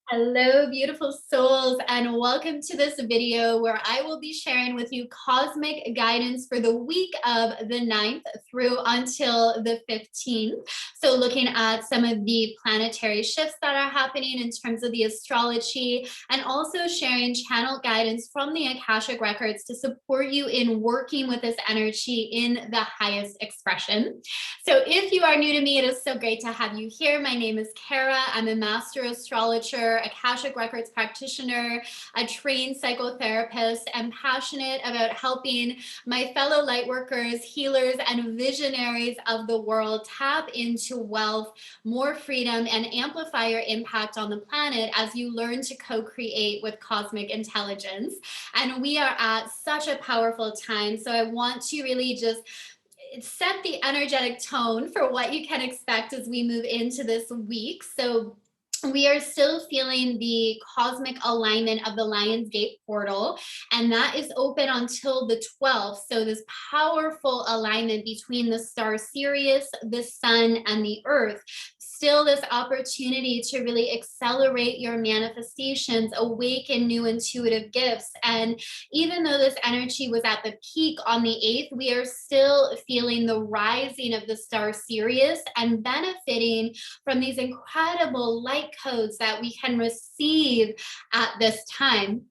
Hello, beautiful souls, and welcome to this video where I will be sharing with you cosmic guidance for the week of the 9th through until the 15th. So looking at some of the planetary shifts that are happening in terms of the astrology, and also sharing channel guidance from the Akashic Records to support you in working with this energy in the highest expression. So if you are new to me, it is so great to have you here. My name is Kara. I'm a master astrologer, Akashic Records practitioner, a trained psychotherapist, and passionate about helping my fellow lightworkers, healers, and visionaries of the world tap into wealth, more freedom, and amplify your impact on the planet as you learn to co-create with cosmic intelligence. And we are at such a powerful time. So I want to really just set the energetic tone for what you can expect as we move into this week. So we are still feeling the cosmic alignment of the Lion's Gate portal, and that is open until the 12th. So this powerful alignment between the star Sirius, the sun, and the earth. Still this opportunity to really accelerate your manifestations, awaken new intuitive gifts. And even though this energy was at the peak on the 8th, we are still feeling the rising of the star Sirius and benefiting from these incredible light codes that we can receive at this time.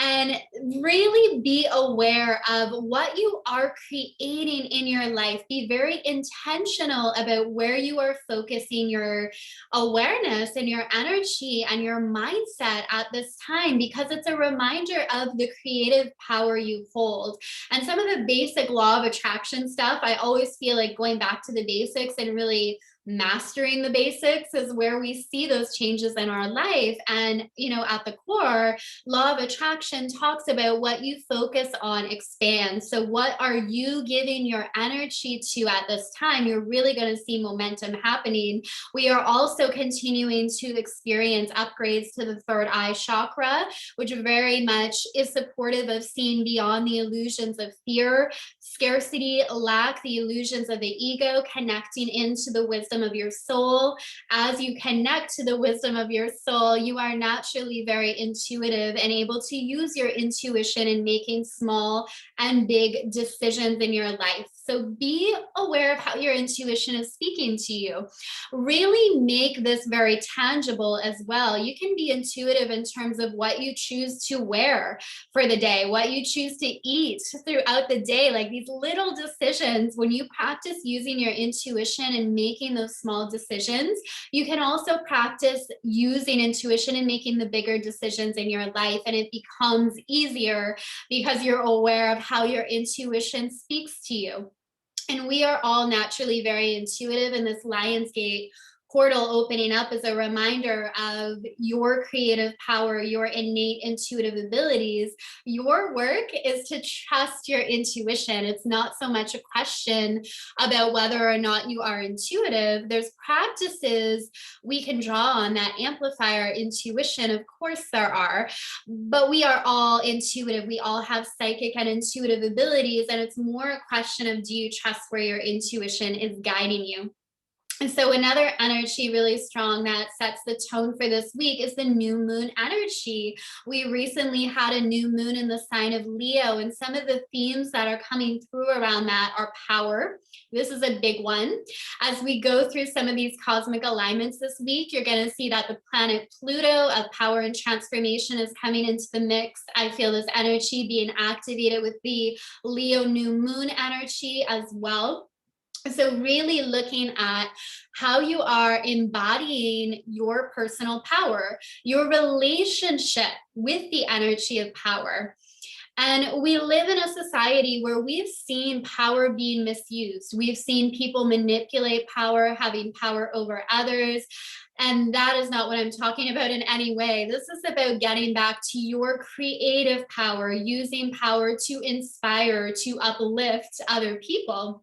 And really be aware of what you are creating in your life. Be very intentional about where you are focusing your awareness and your energy and your mindset at this time, because it's a reminder of the creative power you hold. And some of the basic law of attraction stuff, I always feel like going back to the basics and really mastering the basics is where we see those changes in our life. And, at the core, law of attraction talks about what you focus on expands. So what are you giving your energy to at this time? You're really going to see momentum happening. We are also continuing to experience upgrades to the third eye chakra, which very much is supportive of seeing beyond the illusions of fear, scarcity, lack, the illusions of the ego, connecting into the wisdom of your soul. As you connect to the wisdom of your soul, you are naturally very intuitive and able to use your intuition in making small and big decisions in your life. So be aware of how your intuition is speaking to you. Really make this very tangible as well. You can be intuitive in terms of what you choose to wear for the day, what you choose to eat throughout the day, like these little decisions. When you practice using your intuition and making those small decisions, you can also practice using intuition and making the bigger decisions in your life. And it becomes easier because you're aware of how your intuition speaks to you. And we are all naturally very intuitive, and this Lionsgate portal opening up is a reminder of your creative power, your innate intuitive abilities. Your work is to trust your intuition. It's not so much a question about whether or not you are intuitive. There's practices we can draw on that amplify our intuition. Of course there are, but we are all intuitive. We all have psychic and intuitive abilities, and it's more a question of, do you trust where your intuition is guiding you? And so another energy really strong that sets the tone for this week is the new moon energy. We recently had a new moon in the sign of Leo, and some of the themes that are coming through around that are power. This is a big one. As we go through some of these cosmic alignments this week, you're going to see that the planet Pluto of power and transformation is coming into the mix. I feel this energy being activated with the Leo new moon energy as well. So really looking at how you are embodying your personal power, your relationship with the energy of power. And we live in a society where we've seen power being misused. We've seen people manipulate power, having power over others. And that is not what I'm talking about in any way. This is about getting back to your creative power, using power to inspire, to uplift other people.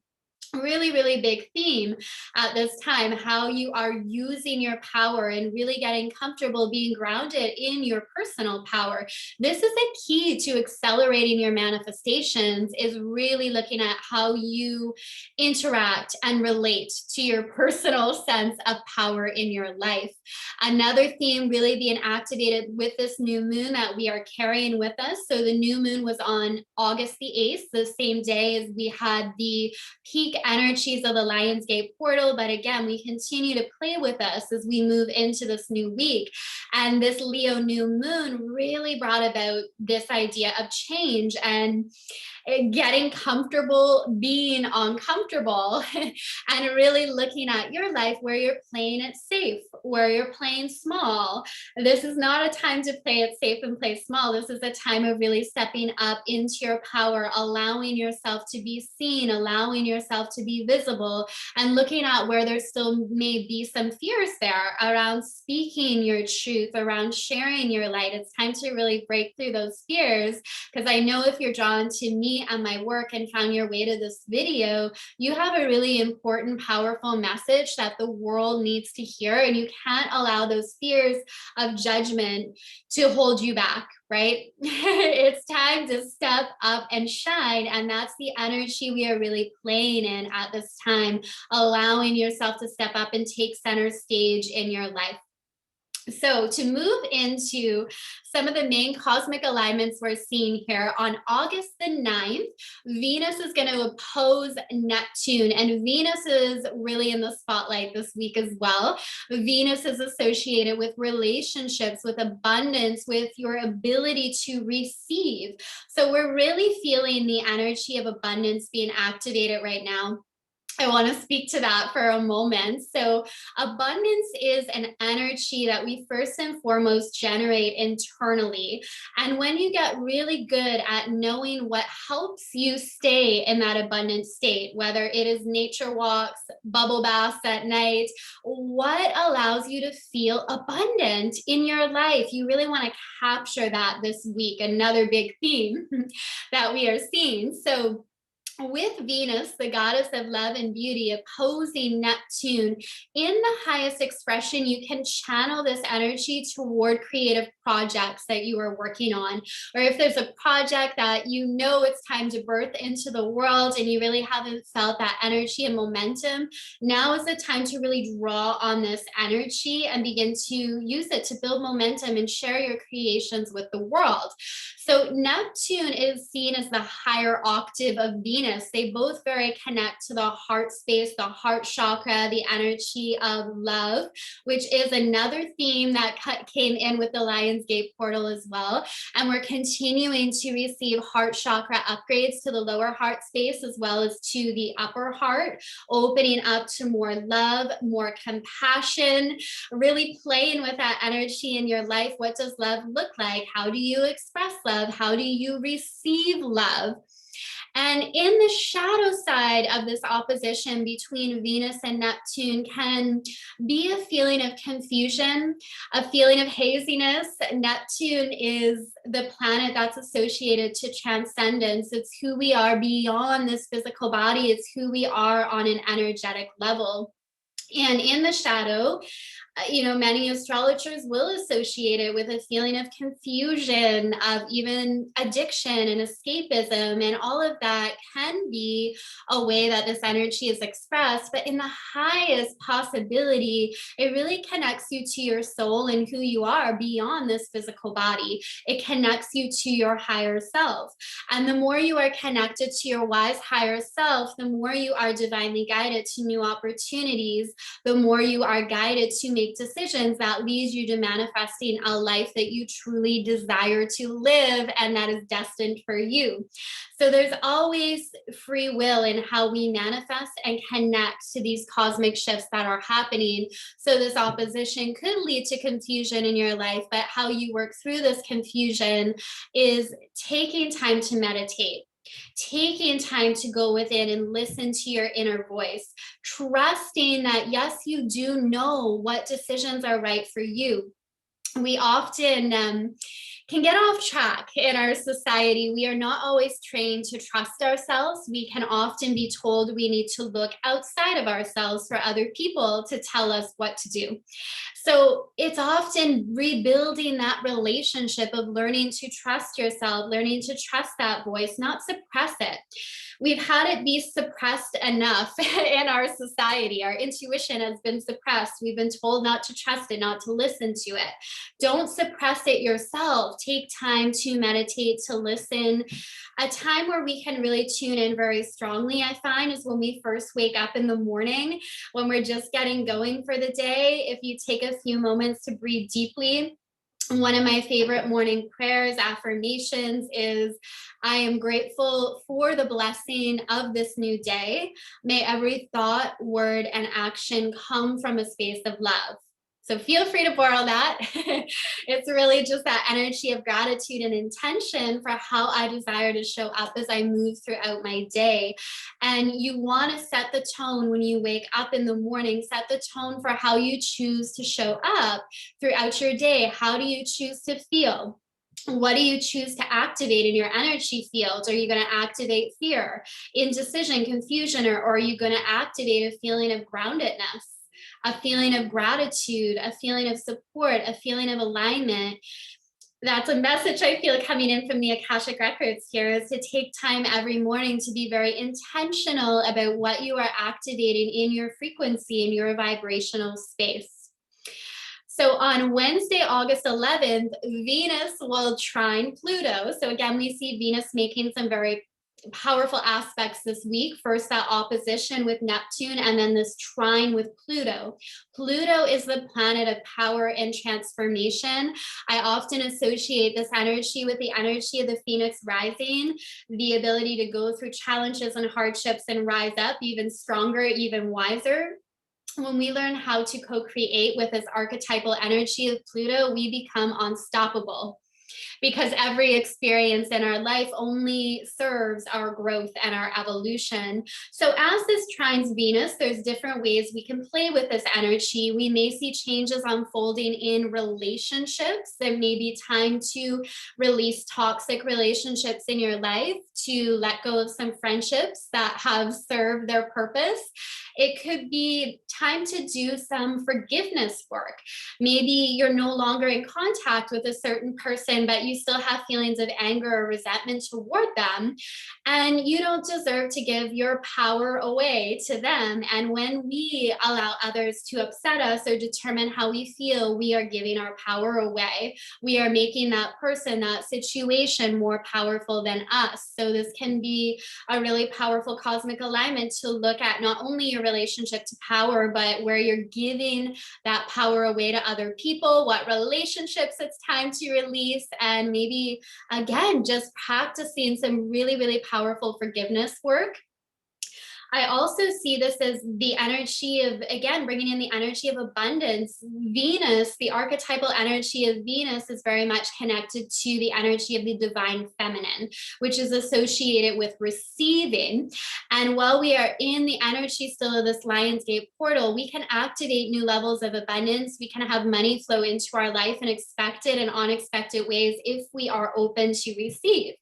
really big theme at this time, how you are using your power and really getting comfortable being grounded in your personal power. This is a key to accelerating your manifestations, is really looking at how you interact and relate to your personal sense of power in your life. Another theme really being activated with this new moon that we are carrying with us. So the new moon was on August the 8th, the same day as we had the peak energies of the Lionsgate portal. But again, we continue to play with us as we move into this new week. And this Leo new moon really brought about this idea of change and getting comfortable being uncomfortable and really looking at your life where you're playing it safe, where you're playing small. This is not a time to play it safe and play small. This is a time of really stepping up into your power, allowing yourself to be seen, allowing yourself to be visible, and looking at where there still may be some fears there around speaking your truth, around sharing your light. It's time to really break through those fears, because I know if you're drawn to me and my work and found your way to this video, you have a really important, powerful message that the world needs to hear, and you can't allow those fears of judgment to hold you back, right? It's time to step up and shine, and that's the energy we are really playing in at this time, allowing yourself to step up and take center stage in your life. So to move into some of the main cosmic alignments we're seeing here, on August the 9th, Venus is going to oppose Neptune, and Venus is really in the spotlight this week as well. Venus is associated with relationships, with abundance, with your ability to receive. So we're really feeling the energy of abundance being activated right now. I want to speak to that for a moment. So abundance is an energy that we first and foremost generate internally. And when you get really good at knowing what helps you stay in that abundant state, whether it is nature walks, bubble baths at night, what allows you to feel abundant in your life, you really want to capture that this week. Another big theme that we are seeing. So with Venus, the goddess of love and beauty, opposing Neptune, in the highest expression, you can channel this energy toward creative projects that you are working on. Or if there's a project that you know it's time to birth into the world and you really haven't felt that energy and momentum, now is the time to really draw on this energy and begin to use it to build momentum and share your creations with the world. So Neptune is seen as the higher octave of Venus. They both very connect to the heart space, the heart chakra, the energy of love, which is another theme that came in with the Lionsgate portal as well. And we're continuing to receive heart chakra upgrades to the lower heart space as well as to the upper heart, opening up to more love, more compassion, really playing with that energy in your life. What does love look like? How do you express love? How do you receive love? And in the shadow side of this opposition between Venus and Neptune can be a feeling of confusion, a feeling of haziness. Neptune is the planet that's associated to transcendence. It's who we are beyond this physical body. It's who we are on an energetic level. And in the shadow, many astrologers will associate it with a feeling of confusion, of even addiction and escapism, and all of that can be a way that this energy is expressed. But in the highest possibility, it really connects you to your soul and who you are beyond this physical body. It connects you to your higher self. And the more you are connected to your wise higher self, the more you are divinely guided to new opportunities, the more you are guided to make decisions that leads you to manifesting a life that you truly desire to live and that is destined for you. So there's always free will in how we manifest and connect to these cosmic shifts that are happening. So this opposition could lead to confusion in your life, but how you work through this confusion is taking time to meditate, taking time to go within and listen to your inner voice, trusting that, yes, you do know what decisions are right for you. We often can get off track in our society. We are not always trained to trust ourselves. We can often be told we need to look outside of ourselves for other people to tell us what to do. So it's often rebuilding that relationship of learning to trust yourself, learning to trust that voice, not suppress it. We've had it be suppressed enough in our society. Our intuition has been suppressed. We've been told not to trust it, not to listen to it. Don't suppress it yourself. Take time to meditate, to listen. A time where we can really tune in very strongly, I find, is when we first wake up in the morning, when we're just getting going for the day. If you take a few moments to breathe deeply, one of my favorite morning prayers, affirmations is, I am grateful for the blessing of this new day. May every thought, word, and action come from a space of love. So feel free to borrow that. It's really just that energy of gratitude and intention for how I desire to show up as I move throughout my day. And you want to set the tone when you wake up in the morning, set the tone for how you choose to show up throughout your day. How do you choose to feel? What do you choose to activate in your energy field? Are you going to activate fear, indecision, confusion, or are you going to activate a feeling of groundedness, a feeling of gratitude, a feeling of support, a feeling of alignment? That's a message I feel coming in from the Akashic Records here, is to take time every morning to be very intentional about what you are activating in your frequency, in your vibrational space. So on Wednesday, August 11th, Venus will trine Pluto. So again, we see Venus making some very powerful aspects this week. First, that opposition with Neptune, and then this trine with Pluto. Pluto is the planet of power and transformation. I often associate this energy with the energy of the Phoenix rising, the ability to go through challenges and hardships and rise up even stronger, even wiser. When we learn how to co-create with this archetypal energy of Pluto, we become unstoppable, because every experience in our life only serves our growth and our evolution. So as this trines Venus, there's different ways we can play with this energy. We may see changes unfolding in relationships. There may be time to release toxic relationships in your life, to let go of some friendships that have served their purpose. It could be time to do some forgiveness work. Maybe you're no longer in contact with a certain person, but you still have feelings of anger or resentment toward them, and you don't deserve to give your power away to them. And when we allow others to upset us or determine how we feel, we are giving our power away. We are making that person, that situation, more powerful than us. So this can be a really powerful cosmic alignment to look at not only your relationship to power, but where you're giving that power away to other people, what relationships it's time to release, and maybe again just practicing some really, really powerful forgiveness work. I also see this as the energy of, again, bringing in the energy of abundance. Venus, the archetypal energy of Venus, is very much connected to the energy of the divine feminine, which is associated with receiving. And while we are in the energy still of this Lionsgate portal, we can activate new levels of abundance. We can have money flow into our life in expected and unexpected ways if we are open to receive.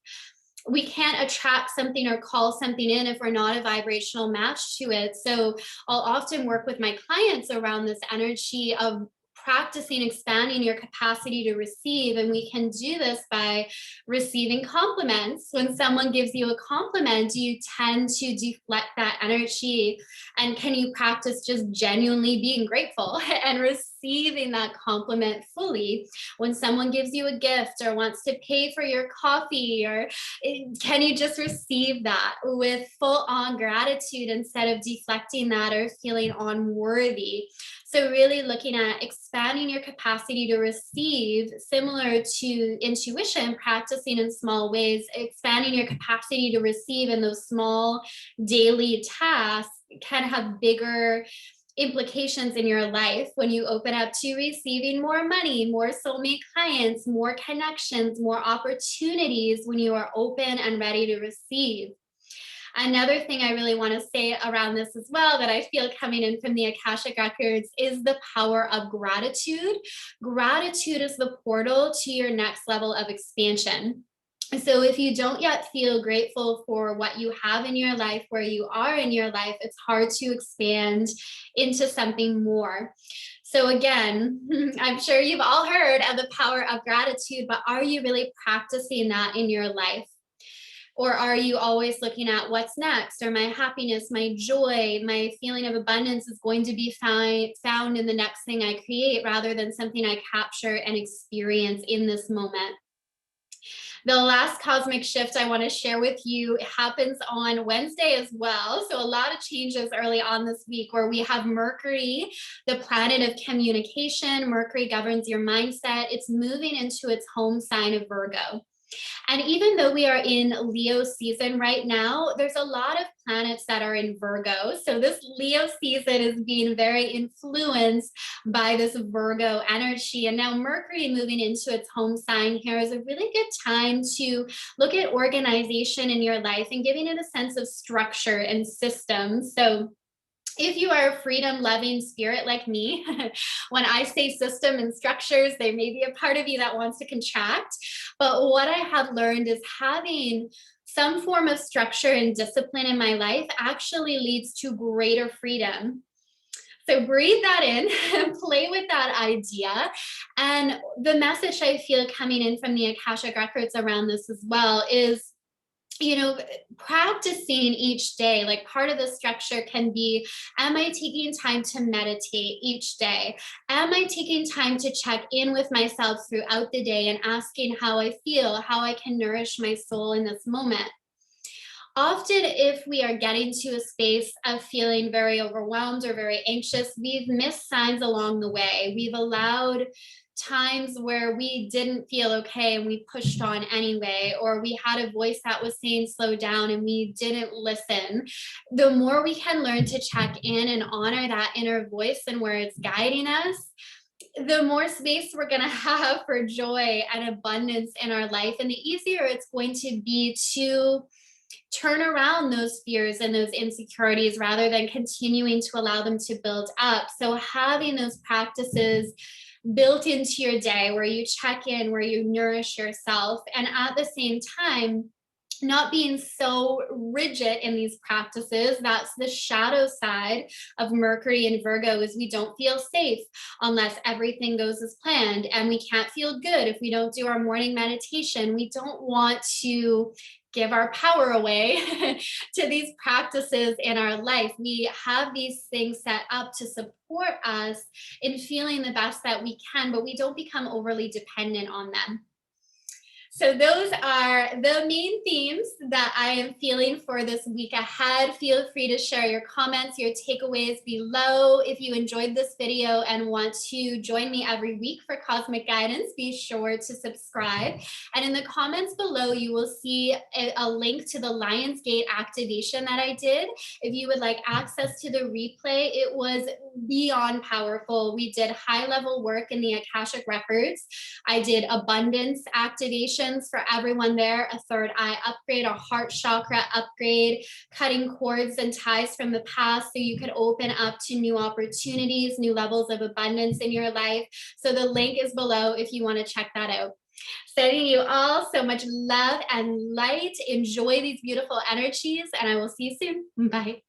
We can't attract something or call something in if we're not a vibrational match to it. So I'll often work with my clients around this energy of practicing expanding your capacity to receive. And we can do this by receiving compliments. When someone gives you a compliment, do you tend to deflect that energy? And can you practice just genuinely being grateful and receiving that compliment fully? When someone gives you a gift or wants to pay for your coffee, or can you just receive that with full on gratitude instead of deflecting that or feeling unworthy? So really looking at expanding your capacity to receive, similar to intuition, practicing in small ways, expanding your capacity to receive in those small daily tasks can have bigger implications in your life when you open up to receiving more money, more soulmate clients, more connections, more opportunities when you are open and ready to receive. Another thing I really want to say around this as well that I feel coming in from the Akashic Records is the power of gratitude. Gratitude is the portal to your next level of expansion. So if you don't yet feel grateful for what you have in your life, where you are in your life, it's hard to expand into something more. So again, I'm sure you've all heard of the power of gratitude, but are you really practicing that in your life? Or are you always looking at what's next, or my happiness, my joy, my feeling of abundance is going to be found in the next thing I create rather than something I capture and experience in this moment? The last cosmic shift I want to share with you happens on Wednesday as well. So a lot of changes early on this week where we have Mercury, the planet of communication. Mercury governs your mindset. It's moving into its home sign of Virgo. And even though we are in Leo season right now, there's a lot of planets that are in Virgo. So this Leo season is being very influenced by this Virgo energy. And now Mercury moving into its home sign here is a really good time to look at organization in your life and giving it a sense of structure and system. So if you are a freedom loving spirit like me, when I say system and structures, there may be a part of you that wants to contract. But what I have learned is having some form of structure and discipline in my life actually leads to greater freedom. So breathe that in and play with that idea. And the message I feel coming in from the Akashic Records around this as well is, practicing each day. Like part of the structure can be, am I taking time to meditate each day? Am I taking time to check in with myself throughout the day and asking how I feel, how I can nourish my soul in this moment? Often, if we are getting to a space of feeling very overwhelmed or very anxious, we've missed signs along the way. We've allowed times where we didn't feel okay and we pushed on anyway, or we had a voice that was saying slow down and we didn't listen. The more we can learn to check in and honor that inner voice and where it's guiding us, the more space we're going to have for joy and abundance in our life, and the easier it's going to be to turn around those fears and those insecurities rather than continuing to allow them to build up. So having those practices built into your day where you check in, where you nourish yourself, and at the same time, not being so rigid in these practices. That's the shadow side of Mercury and Virgo, is we don't feel safe unless everything goes as planned, and we can't feel good if we don't do our morning meditation. We don't want to give our power away to these practices in our life. We have these things set up to support us in feeling the best that we can, but we don't become overly dependent on them. So those are the main themes that I am feeling for this week ahead. Feel free to share your comments, your takeaways below. If you enjoyed this video and want to join me every week for cosmic guidance, be sure to subscribe. And in the comments below, you will see a link to the Lionsgate activation that I did. If you would like access to the replay, it was beyond powerful. We did high-level work in the Akashic Records. I did abundance activation for everyone there, a third eye upgrade, a heart chakra upgrade, cutting cords and ties from the past so you could open up to new opportunities, new levels of abundance in your life. So the link is below if you want to check that out. Sending you all so much love and light. Enjoy these beautiful energies, and I will see you soon. Bye.